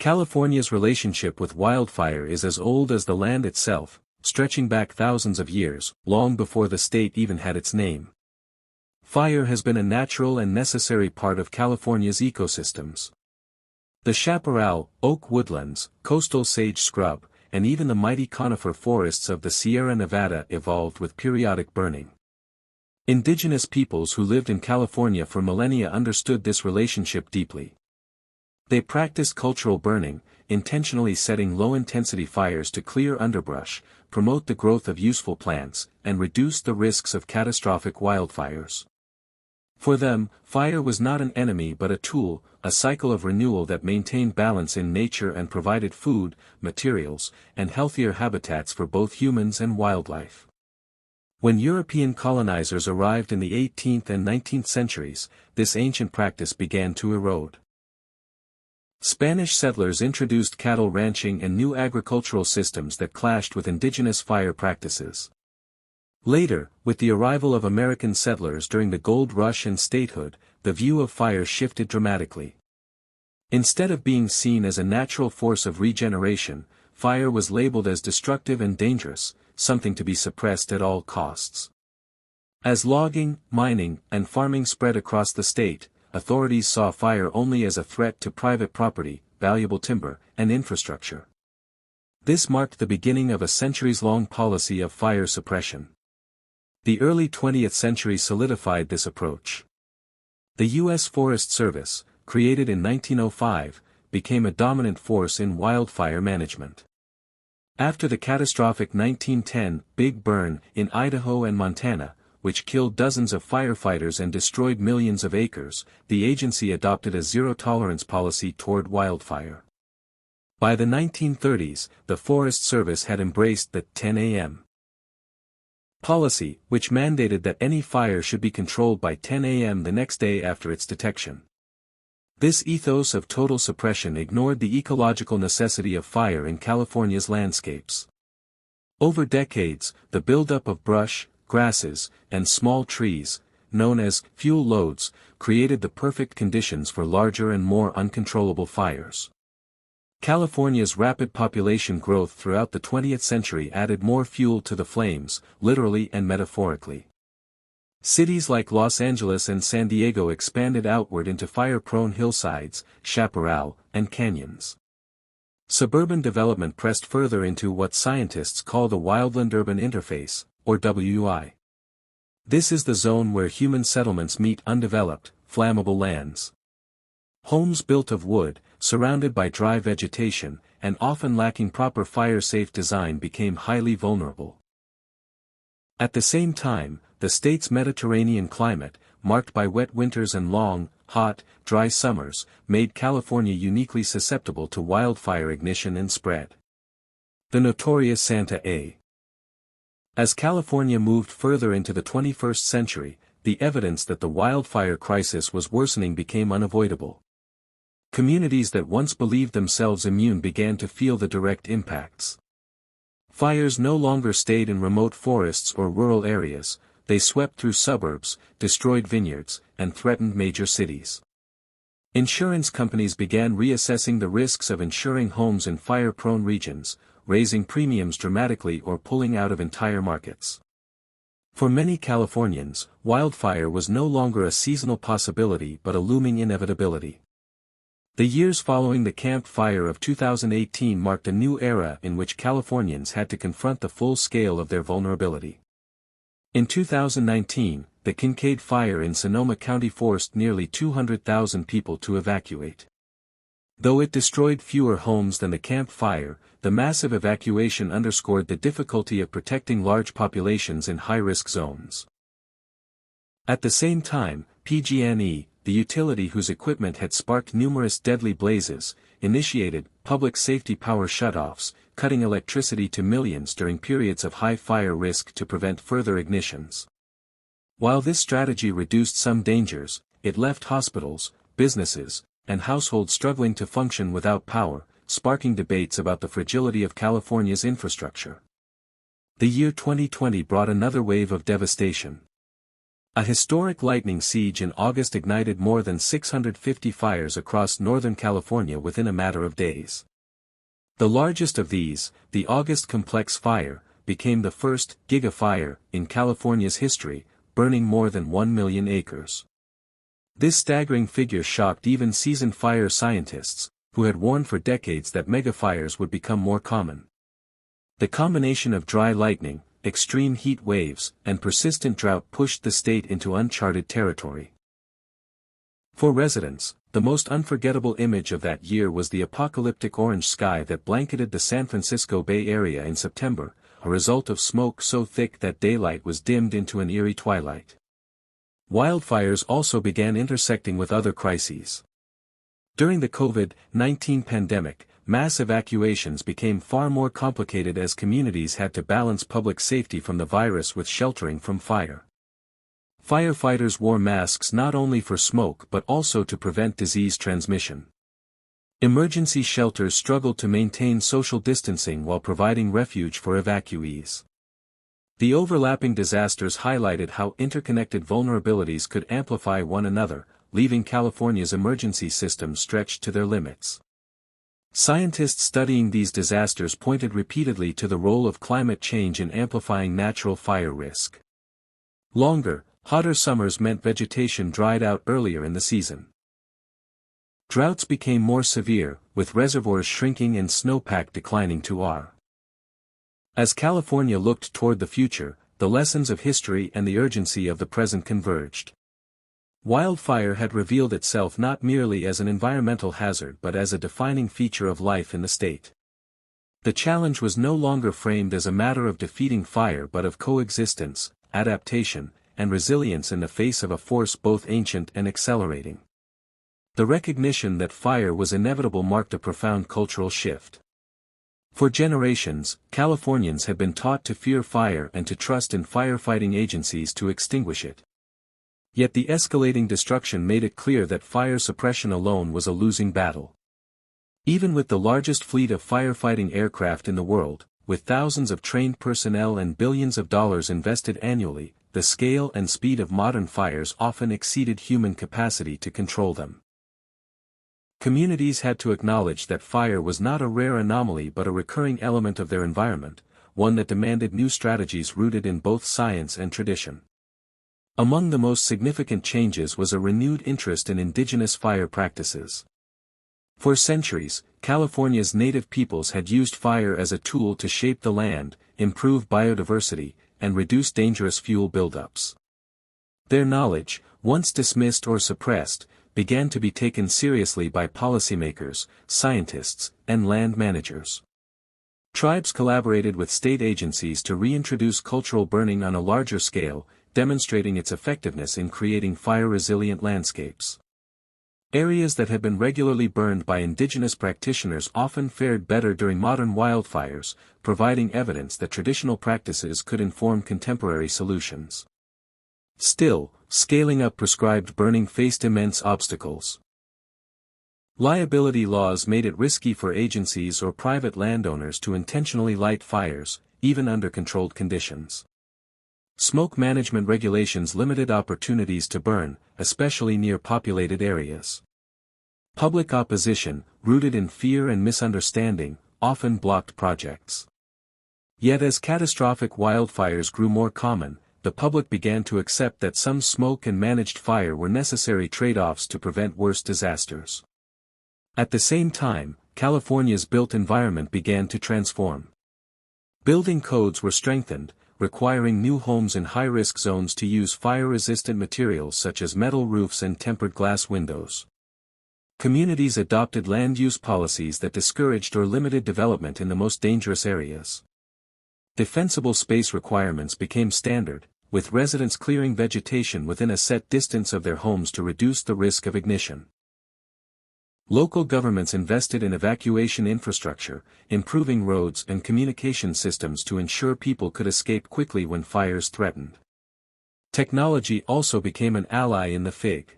California's relationship with wildfire is as old as the land itself, stretching back thousands of years, long before the state even had its name. Fire has been a natural and necessary part of California's ecosystems. The chaparral, oak woodlands, coastal sage scrub, and even the mighty conifer forests of the Sierra Nevada evolved with periodic burning. Indigenous peoples who lived in California for millennia understood this relationship deeply. They practiced cultural burning, intentionally setting low-intensity fires to clear underbrush, promote the growth of useful plants, and reduce the risks of catastrophic wildfires. For them, fire was not an enemy but a tool, a cycle of renewal that maintained balance in nature and provided food, materials, and healthier habitats for both humans and wildlife. When European colonizers arrived in the 18th and 19th centuries, this ancient practice began to erode. Spanish settlers introduced cattle ranching and new agricultural systems that clashed with indigenous fire practices. Later, with the arrival of American settlers during the gold rush and statehood, the view of fire shifted dramatically. Instead of being seen as a natural force of regeneration, fire was labeled as destructive and dangerous, something to be suppressed at all costs. As logging, mining, and farming spread across the state, authorities saw fire only as a threat to private property, valuable timber, and infrastructure. This marked the beginning of a centuries-long policy of fire suppression. The early 20th century solidified this approach. The U.S. Forest Service, created in 1905, became a dominant force in wildfire management. After the catastrophic 1910 Big Burn in Idaho and Montana, which killed dozens of firefighters and destroyed millions of acres, the agency adopted a zero-tolerance policy toward wildfire. By the 1930s, the Forest Service had embraced the 10 a.m. policy, which mandated that any fire should be controlled by 10 a.m. the next day after its detection. This ethos of total suppression ignored the ecological necessity of fire in California's landscapes. Over decades, the buildup of brush, grasses, and small trees, known as fuel loads, created the perfect conditions for larger and more uncontrollable fires. California's rapid population growth throughout the 20th century added more fuel to the flames, literally and metaphorically. Cities like Los Angeles and San Diego expanded outward into fire-prone hillsides, chaparral, and canyons. Suburban development pressed further into what scientists call the wildland-urban interface, or WUI. This is the zone where human settlements meet undeveloped, flammable lands. Homes built of wood, surrounded by dry vegetation, and often lacking proper fire-safe design became highly vulnerable. At the same time, the state's Mediterranean climate, marked by wet winters and long, hot, dry summers, made California uniquely susceptible to wildfire ignition and spread. The notorious Santa A. As California moved further into the 21st century, the evidence that the wildfire crisis was worsening became unavoidable. Communities that once believed themselves immune began to feel the direct impacts. Fires no longer stayed in remote forests or rural areas, they swept through suburbs, destroyed vineyards, and threatened major cities. Insurance companies began reassessing the risks of insuring homes in fire-prone regions, raising premiums dramatically or pulling out of entire markets. For many Californians, wildfire was no longer a seasonal possibility but a looming inevitability. The years following the Camp Fire of 2018 marked a new era in which Californians had to confront the full scale of their vulnerability. In 2019, the Kincaid Fire in Sonoma County forced nearly 200,000 people to evacuate. Though it destroyed fewer homes than the Camp Fire, the massive evacuation underscored the difficulty of protecting large populations in high-risk zones. At the same time, PG&E, the utility whose equipment had sparked numerous deadly blazes, initiated public safety power shutoffs, cutting electricity to millions during periods of high fire risk to prevent further ignitions. While this strategy reduced some dangers, it left hospitals, businesses, and households struggling to function without power, sparking debates about the fragility of California's infrastructure. The year 2020 brought another wave of devastation. A historic lightning siege in August ignited more than 650 fires across Northern California within a matter of days. The largest of these, the August Complex Fire, became the first gigafire in California's history, burning more than 1 million acres. This staggering figure shocked even seasoned fire scientists, who had warned for decades that megafires would become more common. The combination of dry lightning, extreme heat waves, and persistent drought pushed the state into uncharted territory. For residents, the most unforgettable image of that year was the apocalyptic orange sky that blanketed the San Francisco Bay Area in September, a result of smoke so thick that daylight was dimmed into an eerie twilight. Wildfires also began intersecting with other crises. During the COVID-19 pandemic, mass evacuations became far more complicated as communities had to balance public safety from the virus with sheltering from fire. Firefighters wore masks not only for smoke but also to prevent disease transmission. Emergency shelters struggled to maintain social distancing while providing refuge for evacuees. The overlapping disasters highlighted how interconnected vulnerabilities could amplify one another, leaving California's emergency system stretched to their limits. Scientists studying these disasters pointed repeatedly to the role of climate change in amplifying natural fire risk. Longer, hotter summers meant vegetation dried out earlier in the season. Droughts became more severe, with reservoirs shrinking and snowpack declining to r. As California looked toward the future, the lessons of history and the urgency of the present converged. Wildfire had revealed itself not merely as an environmental hazard but as a defining feature of life in the state. The challenge was no longer framed as a matter of defeating fire but of coexistence, adaptation, and resilience in the face of a force both ancient and accelerating. The recognition that fire was inevitable marked a profound cultural shift. For generations, Californians had been taught to fear fire and to trust in firefighting agencies to extinguish it. Yet the escalating destruction made it clear that fire suppression alone was a losing battle. Even with the largest fleet of firefighting aircraft in the world, with thousands of trained personnel and billions of dollars invested annually, the scale and speed of modern fires often exceeded human capacity to control them. Communities had to acknowledge that fire was not a rare anomaly but a recurring element of their environment, one that demanded new strategies rooted in both science and tradition. Among the most significant changes was a renewed interest in indigenous fire practices. For centuries, California's native peoples had used fire as a tool to shape the land, improve biodiversity, and reduce dangerous fuel buildups. Their knowledge, once dismissed or suppressed, began to be taken seriously by policymakers, scientists, and land managers. Tribes collaborated with state agencies to reintroduce cultural burning on a larger scale, demonstrating its effectiveness in creating fire-resilient landscapes. Areas that had been regularly burned by indigenous practitioners often fared better during modern wildfires, providing evidence that traditional practices could inform contemporary solutions. Still, scaling up prescribed burning faced immense obstacles. Liability laws made it risky for agencies or private landowners to intentionally light fires, even under controlled conditions. Smoke management regulations limited opportunities to burn, especially near populated areas. Public opposition, rooted in fear and misunderstanding, often blocked projects. Yet as catastrophic wildfires grew more common, the public began to accept that some smoke and managed fire were necessary trade-offs to prevent worse disasters. At the same time, California's built environment began to transform. Building codes were strengthened, requiring new homes in high-risk zones to use fire-resistant materials such as metal roofs and tempered glass windows. Communities adopted land use policies that discouraged or limited development in the most dangerous areas. Defensible space requirements became standard, with residents clearing vegetation within a set distance of their homes to reduce the risk of ignition. Local governments invested in evacuation infrastructure, improving roads and communication systems to ensure people could escape quickly when fires threatened. Technology also became an ally in the fight.